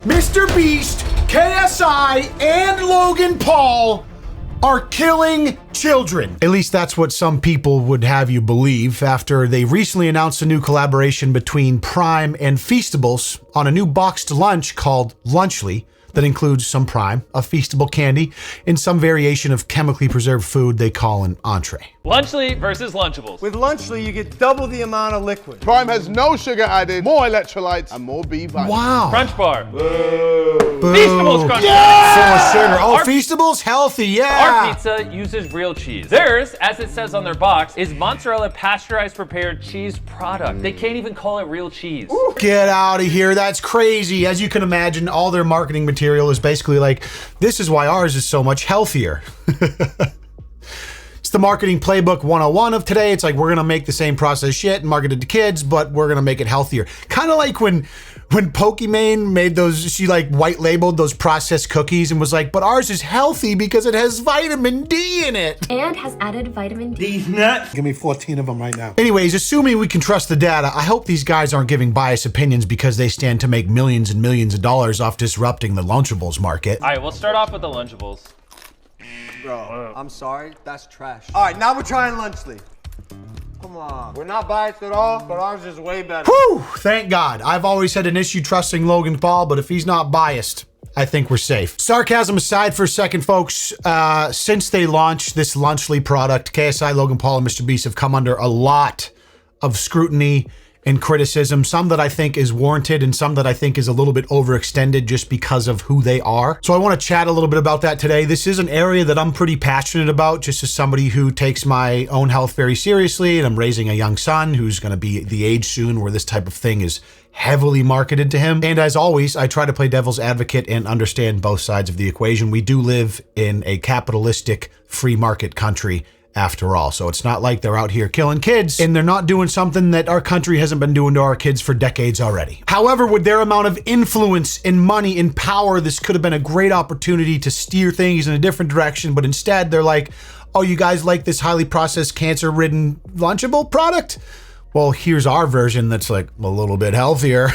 MrBeast, KSI, and Logan Paul are killing children. At least that's what some people would have you believe after they recently announced a new collaboration between Prime and Feastables on a new boxed lunch called Lunchly that includes some Prime, a Feastable candy, and some variation of chemically preserved food they call an entree. Lunchly versus Lunchables. With Lunchly, you get double the amount of liquid. Prime has no sugar added, more electrolytes, and more B vitamins. Wow. Crunch Bar. Boo. Feastables Crunch Yeah! Bar. Full of sugar. Oh, Feastables, healthy, yeah. Our pizza uses real cheese. Theirs, as it says on their box, is mozzarella pasteurized prepared cheese product. They can't even call it real cheese. Ooh. Get out of here. That's crazy. As you can imagine, all their marketing material is basically like, this is why ours is so much healthier. It's the marketing playbook 101 of today. It's like, we're gonna make the same processed shit and market it to kids, but we're gonna make it healthier. Kind of like when Pokimane made those, she like white labeled those processed cookies and was like, but ours is healthy because it has vitamin D in it. And has added vitamin D. These nuts. Give me 14 of them right now. Anyways, assuming we can trust the data, I hope these guys aren't giving biased opinions because they stand to make millions and millions of dollars off disrupting the Lunchables market. All right, we'll start off with the Lunchables. Bro, I'm sorry, that's trash. All right, now we're trying Lunchly. Come on. We're not biased at all, but ours is way better. Whew, thank God. I've always had an issue trusting Logan Paul, but if he's not biased, I think we're safe. Sarcasm aside for a second, folks, since they launched this Lunchly product, KSI, Logan Paul, and MrBeast have come under a lot of scrutiny and criticism, some that I think is warranted and some that I think is a little bit overextended just because of who they are. So I want to chat a little bit about that today. This is an area that I'm pretty passionate about, just as somebody who takes my own health very seriously, and I'm raising a young son who's going to be the age soon where this type of thing is heavily marketed to him. And as always, I try to play devil's advocate and understand both sides of the equation. We do live in a capitalistic free market country after all. So it's not like they're out here killing kids and they're not doing something that our country hasn't been doing to our kids for decades already. However, with their amount of influence and money and power, this could have been a great opportunity to steer things in a different direction. But instead they're like, oh, you guys like this highly processed cancer-ridden Lunchable product? Well, here's our version that's like a little bit healthier.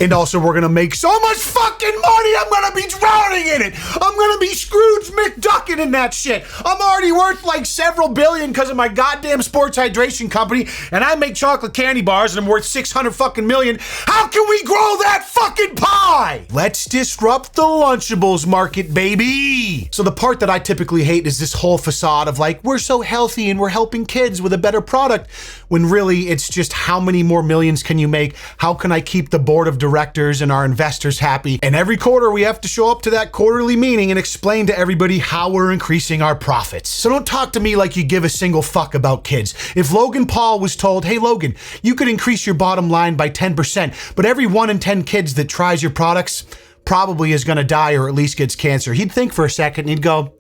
And also we're gonna make so much fucking money, I'm gonna be drowning in it. I'm gonna be Scrooge McDuckin in that shit. I'm already worth like several billion because of my goddamn sports hydration company, and I make chocolate candy bars and I'm worth 600 fucking million. How can we grow that fucking pie? Let's disrupt the Lunchables market, baby. So the part that I typically hate is this whole facade of like, we're so healthy and we're helping kids with a better product, when really it's just how many more millions can you make? How can I keep the board of directors and our investors happy? And every quarter we have to show up to that quarterly meeting and explain to everybody how we're increasing our profits. So don't talk to me like you give a single fuck about kids. If Logan Paul was told, hey Logan, you could increase your bottom line by 10%, but every 1 in 10 kids that tries your products probably is gonna die or at least gets cancer, he'd think for a second and he'd go,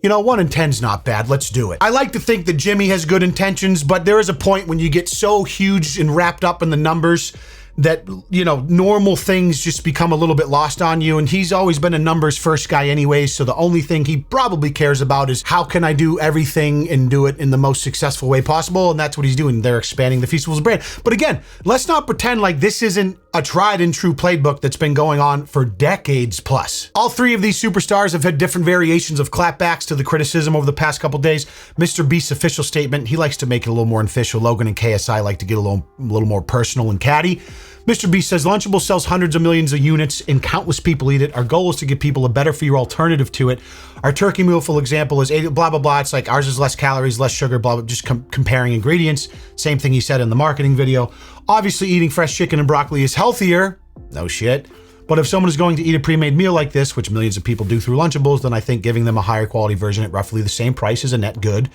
you know, 1 in 10's not bad, let's do it. I like to think that Jimmy has good intentions, but there is a point when you get so huge and wrapped up in the numbers that, you know, normal things just become a little bit lost on you. And he's always been a numbers first guy anyways, so the only thing he probably cares about is how can I do everything and do it in the most successful way possible, and that's what he's doing. They're expanding the Feastables brand. But again, let's not pretend like this isn't a tried and true playbook that's been going on for decades plus. All three of these superstars have had different variations of clapbacks to the criticism over the past couple days. MrBeast's official statement, he likes to make it a little more official. Logan and KSI like to get a little more personal and catty. MrBeast says Lunchable sells hundreds of millions of units and countless people eat it. Our goal is to give people a better for you alternative to it. Our turkey meal, for example, is blah, blah, blah. It's like ours is less calories, less sugar, blah, blah, just comparing ingredients. Same thing he said in the marketing video. Obviously, eating fresh chicken and broccoli is healthier. No shit. But if someone is going to eat a pre-made meal like this, which millions of people do through Lunchables, then I think giving them a higher quality version at roughly the same price is a net good.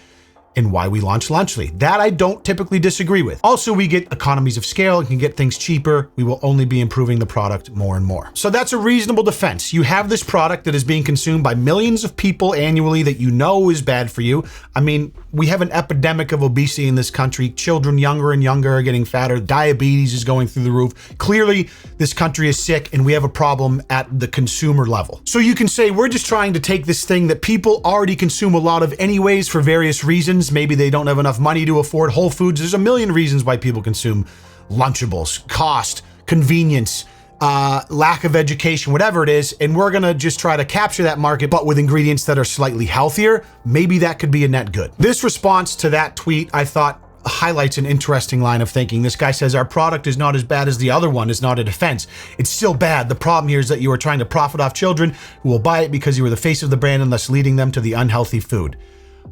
And why we launch Lunchly. That I don't typically disagree with. Also, we get economies of scale and can get things cheaper. We will only be improving the product more and more. So that's a reasonable defense. You have this product that is being consumed by millions of people annually that you know is bad for you. I mean, we have an epidemic of obesity in this country. Children younger and younger are getting fatter. Diabetes is going through the roof. Clearly, this country is sick and we have a problem at the consumer level. So you can say we're just trying to take this thing that people already consume a lot of anyways for various reasons. Maybe they don't have enough money to afford Whole Foods. There's a million reasons why people consume Lunchables. Cost, convenience, lack of education, whatever it is, and we're gonna just try to capture that market, but with ingredients that are slightly healthier. Maybe that could be a net good. This response to that tweet, I thought, highlights an interesting line of thinking. This guy says, our product is not as bad as the other one. Is not a defense. It's still bad. The problem here is that you are trying to profit off children who will buy it because you are the face of the brand and thus leading them to the unhealthy food.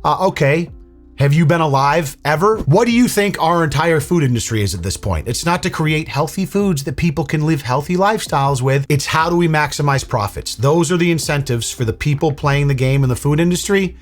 Okay. Have you been alive ever? What do you think our entire food industry is at this point? It's not to create healthy foods that people can live healthy lifestyles with. It's how do we maximize profits? Those are the incentives for the people playing the game in the food industry.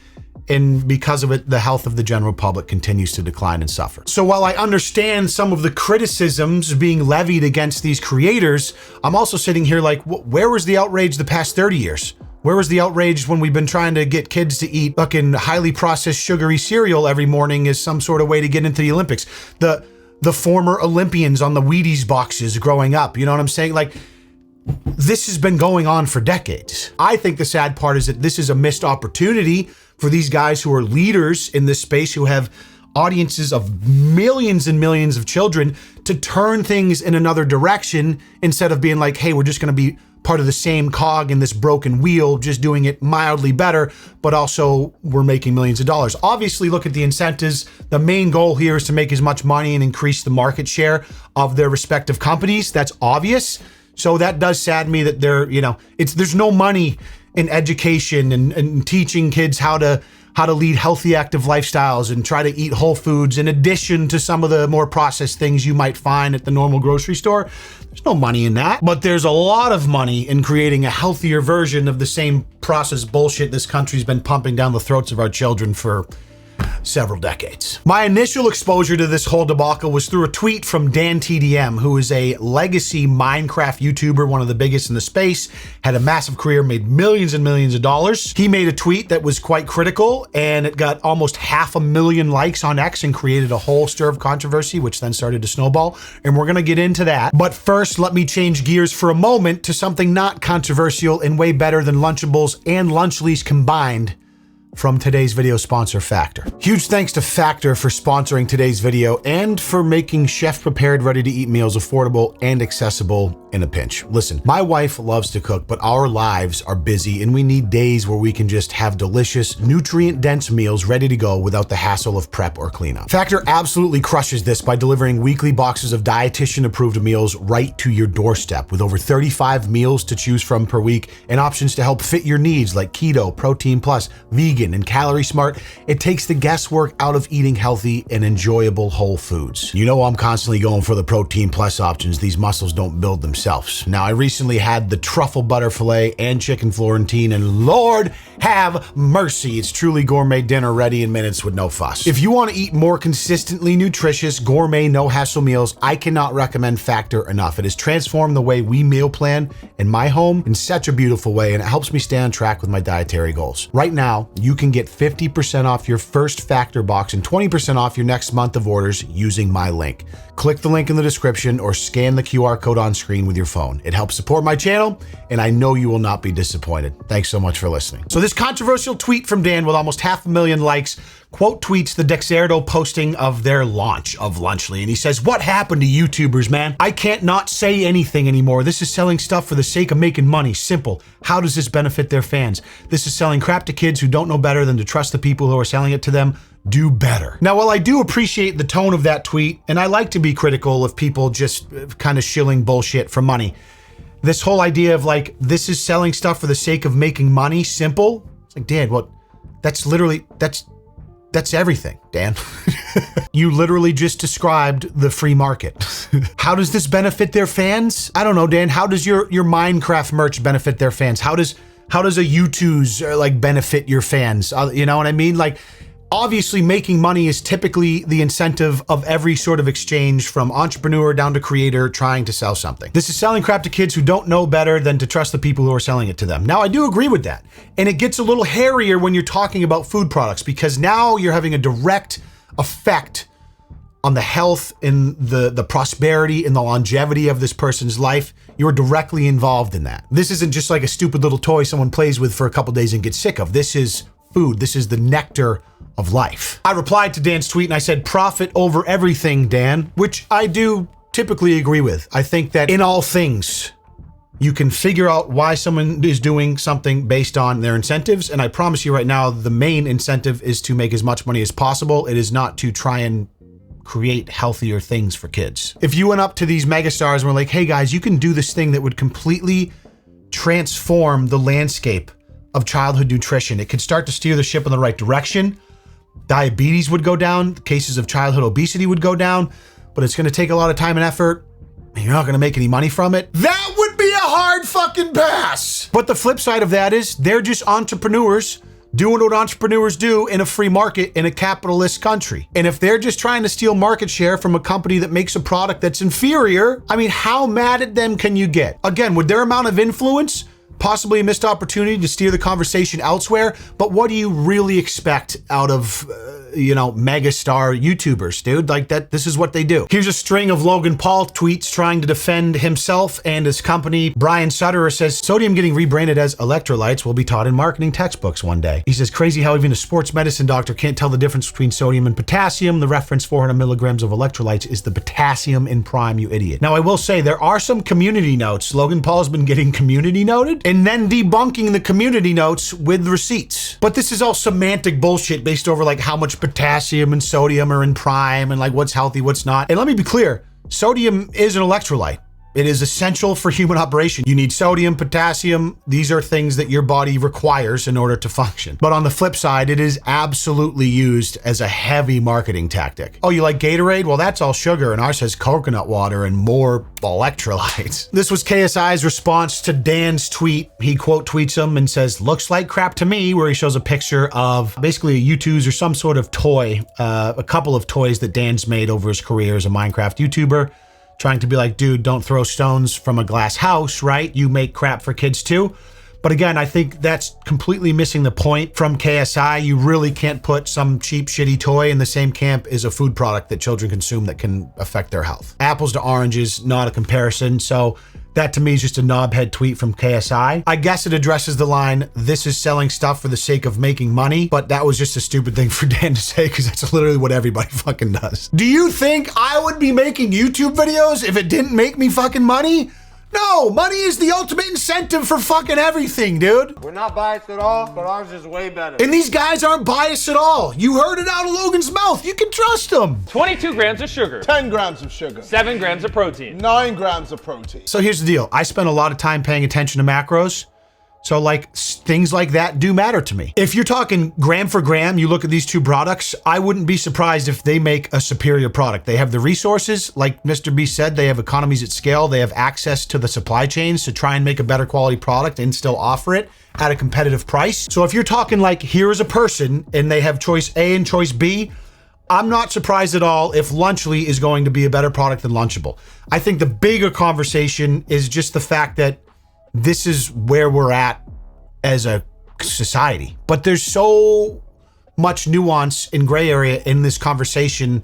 And because of it, the health of the general public continues to decline and suffer. So while I understand some of the criticisms being levied against these creators, I'm also sitting here like, where was the outrage the past 30 years? Where was the outrage when we've been trying to get kids to eat fucking highly processed sugary cereal every morning as some sort of way to get into the Olympics? The former Olympians on the Wheaties boxes growing up, you know what I'm saying? Like, this has been going on for decades. I think the sad part is that this is a missed opportunity for these guys who are leaders in this space, who have audiences of millions and millions of children, to turn things in another direction instead of being like, hey, we're just gonna be part of the same cog in this broken wheel, just doing it mildly better, but also we're making millions of dollars. Obviously, look at the incentives. The main goal here is to make as much money and increase the market share of their respective companies. That's obvious. So that does sadden me that there's no money in education and teaching kids how to lead healthy, active lifestyles and try to eat whole foods in addition to some of the more processed things you might find at the normal grocery store. There's no money in that, but there's a lot of money in creating a healthier version of the same processed bullshit this country's been pumping down the throats of our children for several decades. My initial exposure to this whole debacle was through a tweet from DanTDM, who is a legacy Minecraft YouTuber, one of the biggest in the space, had a massive career, made millions and millions of dollars. He made a tweet that was quite critical, and it got almost 500,000 likes on X and created a whole stir of controversy, which then started to snowball, and we're gonna get into that. But first, let me change gears for a moment to something not controversial and way better than Lunchables and Lunchleys combined, from today's video sponsor, Factor. Huge thanks to Factor for sponsoring today's video and for making chef-prepared, ready-to-eat meals affordable and accessible in a pinch. Listen, my wife loves to cook, but our lives are busy and we need days where we can just have delicious, nutrient-dense meals ready to go without the hassle of prep or cleanup. Factor absolutely crushes this by delivering weekly boxes of dietitian-approved meals right to your doorstep, with over 35 meals to choose from per week and options to help fit your needs like keto, protein plus, vegan, and calorie smart. It takes the guesswork out of eating healthy and enjoyable whole foods. You know I'm constantly going for the protein plus options. These muscles don't build themselves. Now, I recently had the truffle butter filet and chicken Florentine, and Lord have mercy, it's truly gourmet dinner ready in minutes with no fuss. If you want to eat more consistently nutritious, gourmet, no hassle meals, I cannot recommend Factor enough. It has transformed the way we meal plan in my home in such a beautiful way, and it helps me stay on track with my dietary goals. Right now, you can get 50% off your first Factor box and 20% off your next month of orders using my link. Click the link in the description or scan the QR code on screen with your phone. It helps support my channel, and I know you will not be disappointed. Thanks so much for listening. So this controversial tweet from Dan with almost 500,000 likes quote tweets the Dexerto posting of their launch of Lunchly, and he says, "What happened to YouTubers, man? I can't not say anything anymore. This is selling stuff for the sake of making money. Simple. How does this benefit their fans? This is selling crap to kids who don't know better than to trust the people who are selling it to them. Do better." Now, while I do appreciate the tone of that tweet, and I like to be critical of people just kind of shilling bullshit for money, this whole idea of like, this is selling stuff for the sake of making money, simple. It's like, Dan, well, that's literally, that's everything, Dan. You literally just described the free market. How does this benefit their fans? I don't know, Dan. How does your Minecraft merch benefit their fans? How does a U2's like benefit your fans? You know what I mean? Like, obviously making money is typically the incentive of every sort of exchange, from entrepreneur down to creator trying to sell something. This is selling crap to kids who don't know better than to trust the people who are selling it to them. Now, I do agree with that. And it gets a little hairier when you're talking about food products, because now you're having a direct effect on the health and the prosperity and the longevity of this person's life. You're directly involved in that. This isn't just like a stupid little toy someone plays with for a couple days and gets sick of. This is food. This is the nectar of life. I replied to Dan's tweet and I said, "Profit over everything, Dan," which I do typically agree with. I think that in all things, You can figure out why someone is doing something based on their incentives. And I promise you right now, the main incentive is to make as much money as possible. It is not to try and create healthier things for kids. If you went up to these megastars and were like, hey guys, you can do this thing that would completely transform the landscape of childhood nutrition. It could start to steer the ship in the right direction. Diabetes would go down. Cases of childhood obesity would go down, but it's going to take a lot of time and effort. And you're not going to make any money from it. That would be a hard fucking pass. But the flip side of that is they're just entrepreneurs doing what entrepreneurs do in a free market in a capitalist country. And if they're just trying to steal market share from a company that makes a product that's inferior, I mean, how mad at them can you get? Again, with their amount of influence, possibly a missed opportunity to steer the conversation elsewhere, but what do you really expect out of, megastar YouTubers, dude? Like that, this is what they do. Here's a string of Logan Paul tweets trying to defend himself and his company. Brian Sutterer says, sodium getting rebranded as electrolytes will be taught in marketing textbooks one day. He says, crazy how even a sports medicine doctor can't tell the difference between sodium and potassium. The reference 400 milligrams of electrolytes is the potassium in Prime, you idiot. Now, I will say there are some community notes. Logan Paul's been getting community noted and then debunking the community notes with receipts. But this is all semantic bullshit based over like how much potassium and sodium are in Prime and like what's healthy, what's not. And let me be clear, sodium is an electrolyte. It is essential for human operation. You need sodium, potassium. These are things that your body requires in order to function. But on the flip side, it is absolutely used as a heavy marketing tactic. Oh, you like Gatorade? Well, that's all sugar, and ours has coconut water and more electrolytes. This was KSI's response to Dan's tweet. He quote tweets him and says, looks like crap to me, where he shows a picture of basically a U2s or some sort of toy, a couple of toys that Dan's made over his career as a Minecraft YouTuber. Trying to be like, dude, don't throw stones from a glass house, right? You make crap for kids too. But again, I think that's completely missing the point from KSI. You really can't put some cheap, shitty toy in the same camp as a food product that children consume that can affect their health. Apples to oranges, not a comparison. So that to me is just a knobhead tweet from KSI. I guess it addresses the line, this is selling stuff for the sake of making money, but that was just a stupid thing for Dan to say because that's literally what everybody fucking does. Do you think I would be making YouTube videos if it didn't make me fucking money? No, money is the ultimate incentive for fucking everything, dude. We're not biased at all, but ours is way better. And these guys aren't biased at all. You heard it out of Logan's mouth. You can trust him. 22 grams of sugar. 10 grams of sugar. 7 grams of protein. 9 grams of protein. So here's the deal. I spend a lot of time paying attention to macros. So like things like that do matter to me. If you're talking gram for gram, you look at these two products, I wouldn't be surprised if they make a superior product. They have the resources, like MrBeast said, they have economies at scale. They have access to the supply chains to try and make a better quality product and still offer it at a competitive price. So if you're talking like here is a person and they have choice A and choice B, I'm not surprised at all if Lunchly is going to be a better product than Lunchable. I think the bigger conversation is just the fact that this is where we're at as a society. But there's so much nuance and gray area in this conversation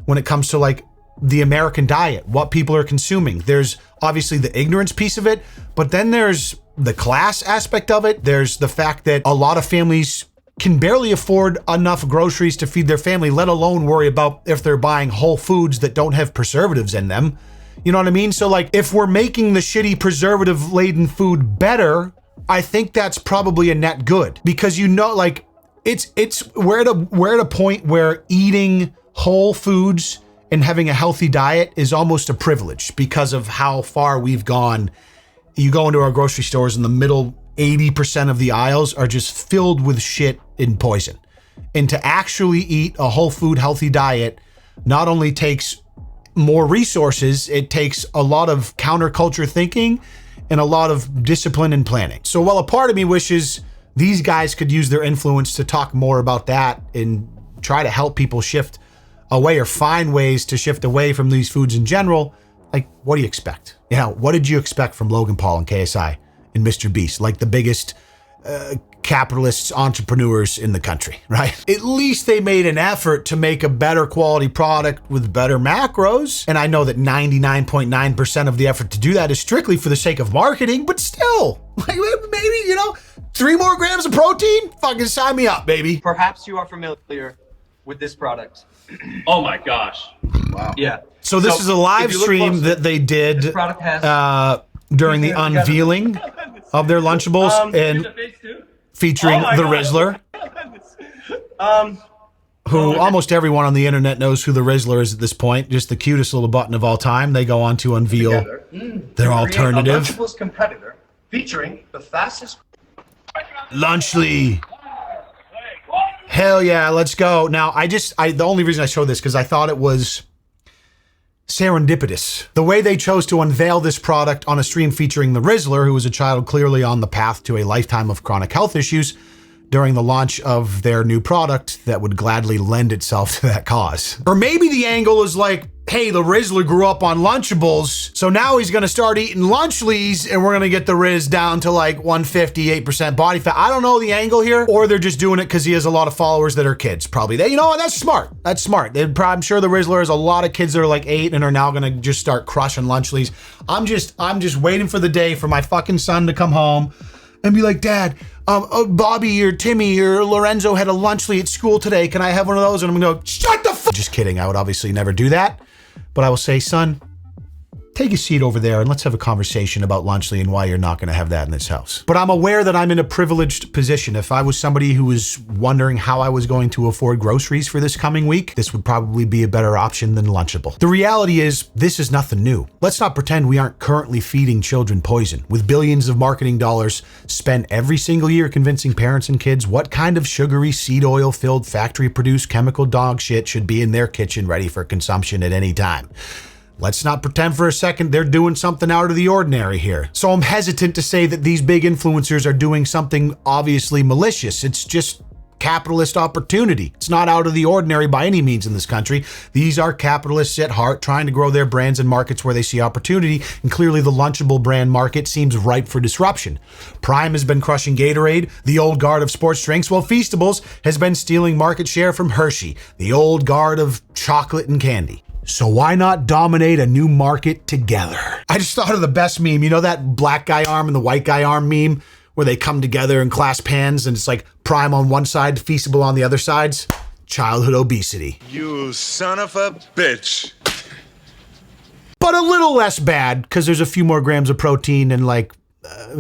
when it comes to like the American diet, what people are consuming. There's obviously the ignorance piece of it, but then there's the class aspect of it. There's the fact that a lot of families can barely afford enough groceries to feed their family, let alone worry about if they're buying whole foods that don't have preservatives in them. You know what I mean? So like if we're making the shitty preservative laden food better, I think that's probably a net good because like we're at a point where eating whole foods and having a healthy diet is almost a privilege because of how far we've gone. You go into our grocery stores and the middle 80% of the aisles are just filled with shit and poison. And to actually eat a whole food healthy diet not only takes more resources, it takes a lot of counterculture thinking and a lot of discipline and planning. So while a part of me wishes these guys could use their influence to talk more about that and try to help people shift away or find ways to shift away from these foods in general, like what do you expect? What did you expect from Logan Paul and KSI and MrBeast, like the biggest capitalists, entrepreneurs in the country, right? At least they made an effort to make a better quality product with better macros. And I know that 99.9% of the effort to do that is strictly for the sake of marketing, but still, like maybe, 3 more grams of protein? Fucking sign me up, baby. Perhaps you are familiar with this product. Oh my gosh. Wow. Yeah. So this is a live stream that they did. This product has during the unveiling of their Lunchables and featuring the Rizzler. Who almost everyone on the internet knows who the Rizzler is at this point. Just the cutest little button of all time. They go on to unveil their alternative. A Lunchables competitor featuring the fastest. Lunchly. Hell yeah, let's go. Now, the only reason I showed this because I thought it was serendipitous. The way they chose to unveil this product on a stream featuring the Rizzler, who was a child clearly on the path to a lifetime of chronic health issues, during the launch of their new product that would gladly lend itself to that cause. Or maybe the angle is like, hey, the Rizzler grew up on Lunchables, so now he's gonna start eating Lunchlies and we're gonna get the Riz down to like 158% body fat. I don't know the angle here, or they're just doing it because he has a lot of followers that are kids. Probably you know what, that's smart. That's smart. I'm sure the Rizzler has a lot of kids that are like 8 and are now gonna just start crushing Lunchlies. I'm just waiting for the day for my fucking son to come home and be like, Dad, Bobby or Timmy or Lorenzo had a Lunchly at school today. Can I have one of those? And I'm gonna go, shut the fuck. Just kidding. I would obviously never do that. But I will say, son, take a seat over there and let's have a conversation about Lunchly and why you're not going to have that in this house. But I'm aware that I'm in a privileged position. If I was somebody who was wondering how I was going to afford groceries for this coming week, this would probably be a better option than Lunchable. The reality is, this is nothing new. Let's not pretend we aren't currently feeding children poison, with billions of marketing dollars spent every single year convincing parents and kids what kind of sugary, seed oil-filled, factory-produced chemical dog shit should be in their kitchen ready for consumption at any time. Let's not pretend for a second they're doing something out of the ordinary here. So I'm hesitant to say that these big influencers are doing something obviously malicious. It's just capitalist opportunity. It's not out of the ordinary by any means in this country. These are capitalists at heart trying to grow their brands in markets where they see opportunity, and clearly the Lunchable brand market seems ripe for disruption. Prime has been crushing Gatorade, the old guard of sports drinks, while Feastables has been stealing market share from Hershey, the old guard of chocolate and candy. So why not dominate a new market together? I just thought of the best meme. You know that black guy arm and the white guy arm meme where they come together and clasp hands and it's like Prime on one side, Feastable on the other sides? Childhood obesity. You son of a bitch. But a little less bad because there's a few more grams of protein and like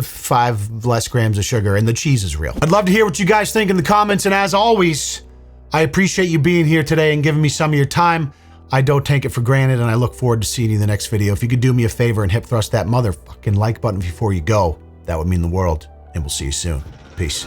5 less grams of sugar, and the cheese is real. I'd love to hear what you guys think in the comments, and as always, I appreciate you being here today and giving me some of your time. I don't take it for granted, and I look forward to seeing you in the next video. If you could do me a favor and hip thrust that motherfucking like button before you go, that would mean the world, and we'll see you soon. Peace.